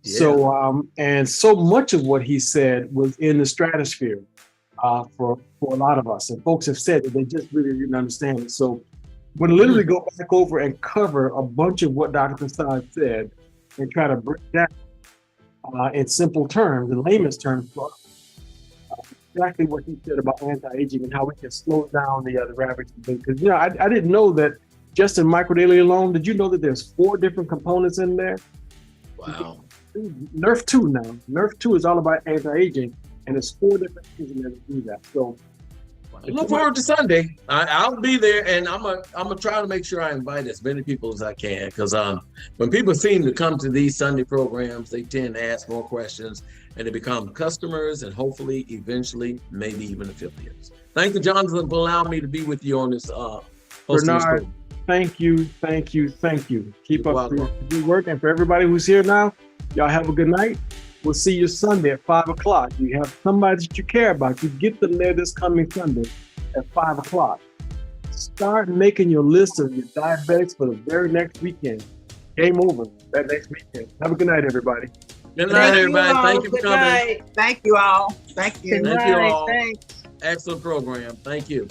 Yeah. So and so much of what he said was in the stratosphere for a lot of us, and folks have said that they just really didn't understand it. So we're going to literally go back over and cover a bunch of what Dr. Prasad said and try to break down in simple terms, in layman's terms, exactly what he said about anti-aging and how we can slow down the ravage. Because I didn't know that just in microdaily alone. Did you know that there's 4 different components in there? Wow. NERF2 now. NERF2 is all about anti-aging, and there's 4 different things in there to do that. So I look forward to Sunday. I'll be there, and I'm gonna try to make sure I invite as many people as I can, because when people seem to come to these Sunday programs, they tend to ask more questions, and they become customers, and hopefully, eventually, maybe even affiliates. Thank you, Jonathan, for allowing me to be with you on this. Bernard, thank you. Keep up the good work, and for everybody who's here now, y'all have a good night. We'll see you Sunday at 5 o'clock. You have somebody that you care about. You get them there this coming Sunday at 5 o'clock. Start making your list of your diabetics for the very next weekend. Game over that next weekend. Have a good night, everybody. Good night, everybody. Thank you for coming. Thank you all. Thank you. Thank you all. Excellent program. Thank you.